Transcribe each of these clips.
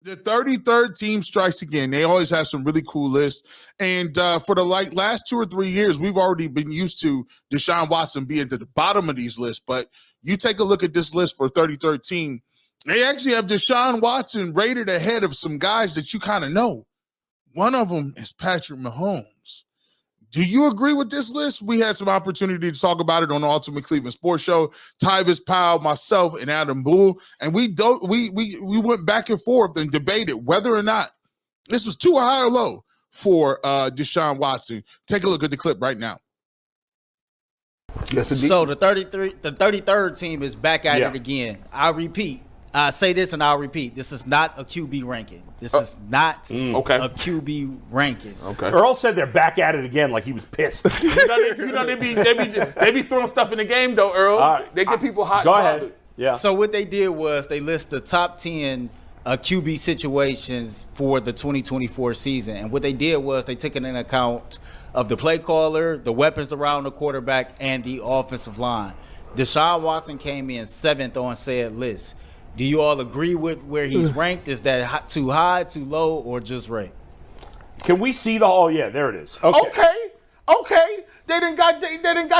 The 33rd team strikes again. They always have some really cool lists. And for the last 2 or 3 years, we've already been used to Deshaun Watson being at the bottom of these lists. But you take a look at this list for 33rd team. They actually have Deshaun Watson rated ahead of some guys that you kind of know. One of them is Patrick Mahomes. Do you agree with this list? We had some opportunity to talk about it on the Ultimate Cleveland Sports Show. Tyvis Powell, myself, and Adam Bull, and we went back and forth and debated whether or not this was too high or low for Deshaun Watson. Take a look at the clip right now. Yes, indeed. So the 33rd team is back at it again. I repeat. I say this and I'll repeat. This is not a QB ranking. This is not a QB ranking. Okay. Earl said they're back at it again like he was pissed. they be throwing stuff in the game, though, Earl. They get people hot. Go ahead. Yeah. So what they did was they list the top 10 QB situations for the 2024 season. And what they did was they took into account of the play caller, the weapons around the quarterback, and the offensive line. Deshaun Watson came in 7th on said list. Do you all agree with where he's ranked? Is that too high, too low, or just right? Can we see the? Oh yeah, there it is. Okay. They didn't got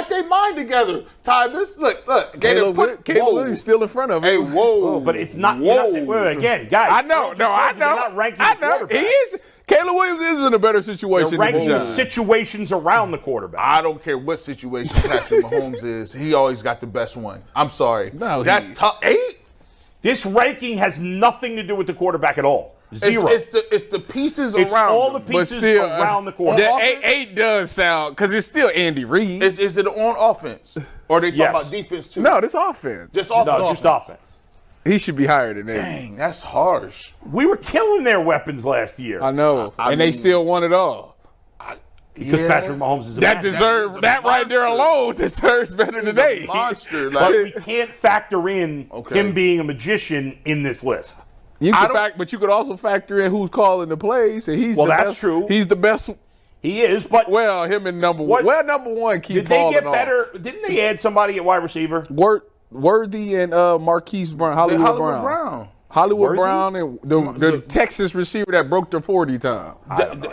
their mind together. Tyvis, look. Caleb Williams still in front of him. Hey, whoa! But it's not. Again, guys. I know. They're not ranking the quarterback. He is. Caleb Williams is in a better situation. They're ranking the situations around the quarterback. I don't care what situation Patrick Mahomes is. He always got the best one. I'm sorry. No, that's tough. 8. This ranking has nothing to do with the quarterback at all. Zero. It's the pieces it's around. All the pieces around the quarterback. The 8 does sound because it's still Andy Reid. Is it on offense or are they talking about defense too? No, this offense. Just offense. He should be higher than that. Dang, that's harsh. We were killing their weapons last year. I know, and they still won it all. Because Patrick Mahomes is that right there alone deserves better than they. Monster, but we can't factor in him being a magician in this list. But you could also factor in who's calling the plays, and he's that's true. He's the best. He is, but him and number one. Well, number one keep did they get better? Didn't they add somebody at wide receiver? Worthy and Marquise Brown, Hollywood Brown. Hollywood Brown and the Texas receiver that broke the 40 time.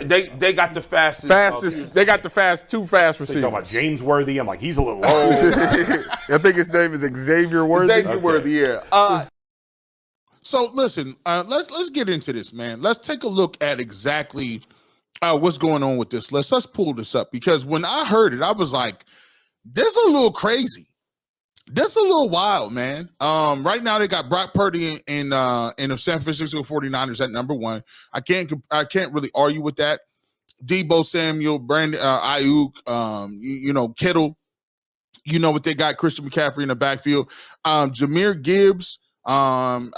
They got the fastest. They got the two fast receivers. They talking about James Worthy. I'm like, he's a little old. I think his name is Xavier Worthy. Worthy, yeah. So listen, let's get into this, man. Let's take a look at exactly what's going on with this list. Let's pull this up because when I heard it, I was like, "This is a little crazy. This is a little wild, man." Right now they got Brock Purdy in the San Francisco 49ers at number 1. I can't really argue with that. Deebo Samuel, Brandon Ayuk, Kittle. You know what they got? Christian McCaffrey in the backfield. Jahmyr Gibbs, Amon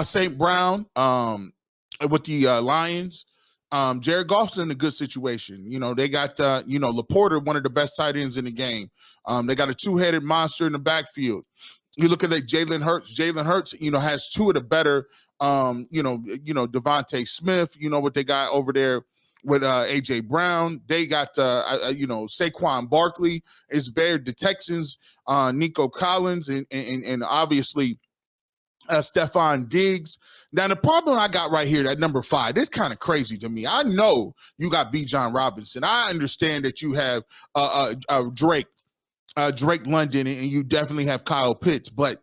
St. Brown with the Lions. Jared Goff's in a good situation. They got Laporta, one of the best tight ends in the game. They got a two-headed monster in the backfield. You look at that Jalen Hurts. Jalen Hurts, has 2 of the better, Devontae Smith. You know what they got over there with AJ Brown. They got Saquon Barkley is there. The Texans, Nico Collins, and obviously Stephon Diggs. Now, the problem I got right here at number 5, this kind of crazy to me. I know you got Bijan Robinson. I understand that you have Drake London, and you definitely have Kyle Pitts. But,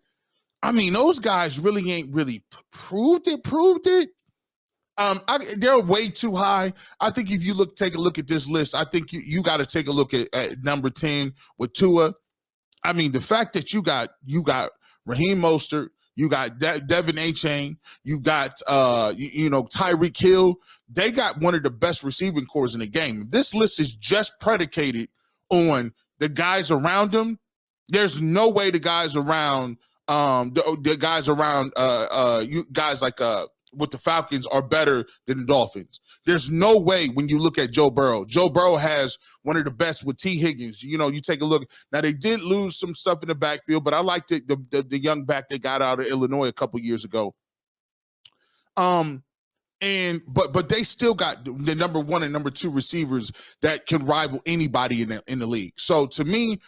I mean, those guys really ain't really proved it. They're way too high. I think if you take a look at this list, I think you got to take a look at number 10 with Tua. I mean, the fact that you got Raheem Mostert, you got Devin Achane, you got Tyreek Hill. They got one of the best receiving cores in the game. This list is just predicated on the guys around them. There's no way the guys around you guys like with the Falcons are better than the Dolphins. There's no way when you look at Joe Burrow. Joe Burrow has one of the best with T. Higgins. You take a look. Now, they did lose some stuff in the backfield, but I liked the young back they got out of Illinois a couple years ago. But they still got the number 1 and number 2 receivers that can rival anybody in the league. So to me,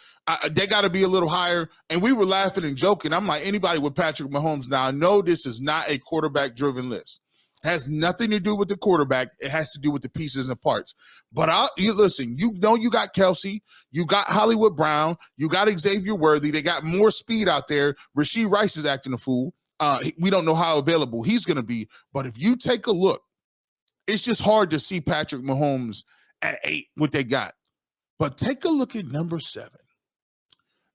they got to be a little higher. And we were laughing and joking. I'm like, anybody with Patrick Mahomes. Now I know this is not a quarterback driven list. It has nothing to do with the quarterback. It has to do with the pieces and parts. But listen, you know, you got Kelsey, you got Hollywood Brown, you got Xavier Worthy. They got more speed out there. Rashee Rice is acting a fool. We don't know how available he's going to be. But if you take a look, it's just hard to see Patrick Mahomes at 8, what they got. But take a look at number 7.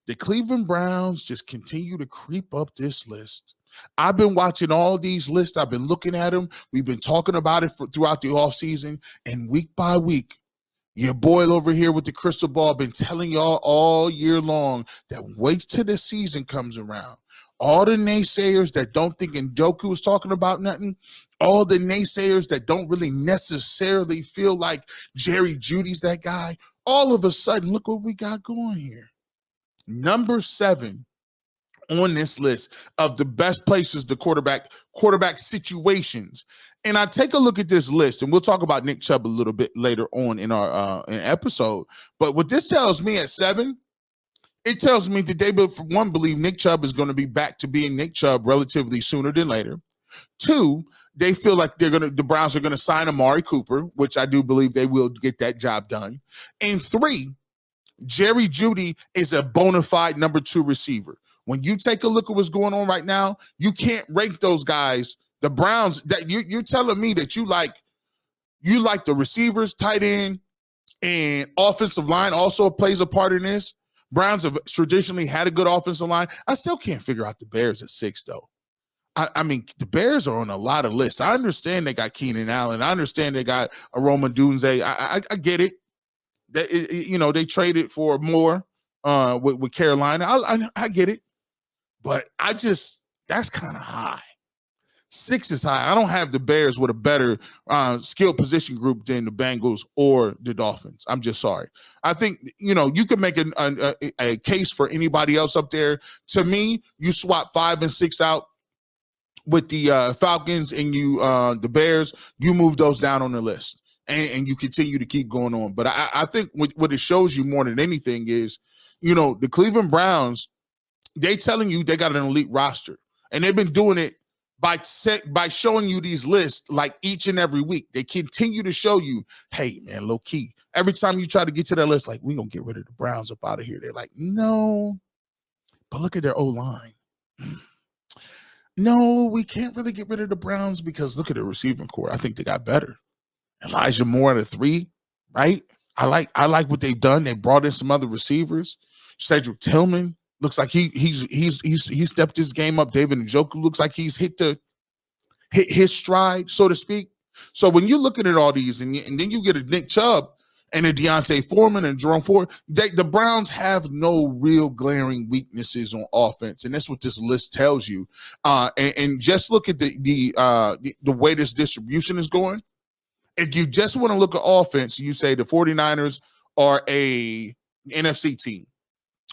The Cleveland Browns just continue to creep up this list. I've been watching all these lists. I've been looking at them. We've been talking about it throughout the offseason. And week by week, your boy over here with the crystal ball been telling y'all all year long that wait till the season comes around. All the naysayers that don't think Njoku was talking about nothing, all the naysayers that don't really necessarily feel like Jerry Jeudy's that guy, all of a sudden, look what we got going here. Number 7 on this list of the best places, the quarterback situations. And I take a look at this list, and we'll talk about Nick Chubb a little bit later on in our episode. But what this tells me at 7, it tells me that they, for one, believe Nick Chubb is going to be back to being Nick Chubb relatively sooner than later. 2, they feel like the Browns are going to sign Amari Cooper, which I do believe they will get that job done. And 3, Jerry Jeudy is a bona fide number 2 receiver. When you take a look at what's going on right now, you can't rank those guys. The Browns, that you're telling me that you like the receivers, tight end, and offensive line also plays a part in this. Browns have traditionally had a good offensive line. I still can't figure out the Bears at 6, though. I mean, the Bears are on a lot of lists. I understand they got Keenan Allen. I understand they got Aroma Dunze. I get it. They traded for more with Carolina. I get it. But that's kind of high. 6 is high. I don't have the Bears with a better skill position group than the Bengals or the Dolphins. I'm just sorry. I think, you can make a case for anybody else up there. To me, you swap 5 and 6 out with the Falcons and the Bears, you move those down on the list. And you continue to keep going on. But I think what it shows you more than anything is, the Cleveland Browns, they telling you they got an elite roster. And they've been doing it by showing you these lists like each and every week. They continue to show you, hey, man, low key. Every time you try to get to that list, like, we're going to get rid of the Browns up out of here. They're like, no. But look at their O-line. No, we can't really get rid of the Browns because look at the receiving core. I think they got better. Elijah Moore at a 3, right? I like what they've done. They brought in some other receivers. Cedric Tillman looks like he stepped his game up. David Njoku looks like he's hit his stride, so to speak. So when you're looking at all these, and then you get a Nick Chubb and a Deontay Foreman and Jerome Ford, the Browns have no real glaring weaknesses on offense, and that's what this list tells you. And just look at the way this distribution is going. If you just want to look at offense, you say the 49ers are a NFC team,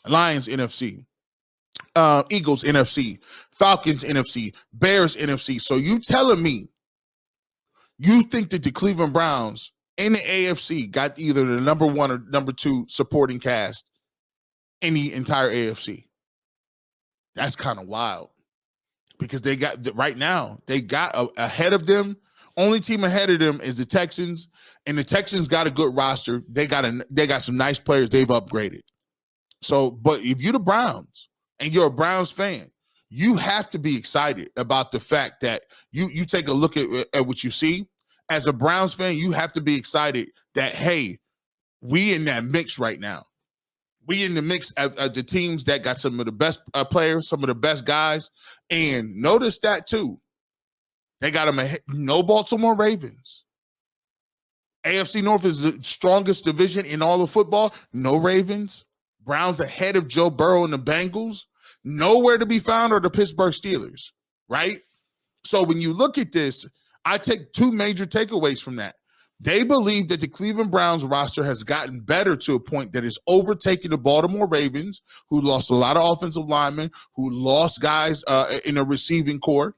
Lions NFC, Eagles NFC, Falcons NFC, Bears NFC. So you telling me you think that the Cleveland Browns in the AFC got either the number 1 or number 2 supporting cast in the entire AFC? That's kind of wild because they got ahead of them. Only team ahead of them is the Texans, and the Texans got a good roster. They got some nice players they've upgraded. So, but if you're the Browns and you're a Browns fan, you have to be excited about the fact that you take a look at what you see. As a Browns fan, you have to be excited that, hey, we in that mix right now. We in the mix of the teams that got some of the best players, some of the best guys. And notice that, too. They got them ahead. No Baltimore Ravens. AFC North is the strongest division in all of football. No Ravens. Browns ahead of Joe Burrow and the Bengals. Nowhere to be found are the Pittsburgh Steelers, right? So when you look at this, I take 2 major takeaways from that. They believe that the Cleveland Browns roster has gotten better to a point that is overtaking the Baltimore Ravens, who lost a lot of offensive linemen, who lost guys in a receiving core.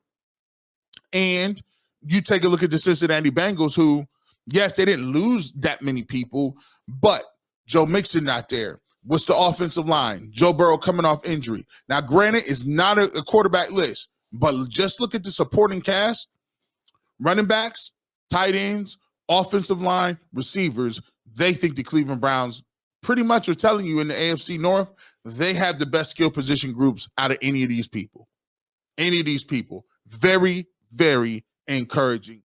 And you take a look at the Cincinnati Bengals, who, yes, they didn't lose that many people, but Joe Mixon not there. What's the offensive line? Joe Burrow coming off injury. Now, granted, it's not a quarterback list, but just look at the supporting cast. Running backs, tight ends, offensive line, receivers. They think the Cleveland Browns pretty much are telling you in the AFC North, they have the best skill position groups out of any of these people. Any of these people. Very, very encouraging.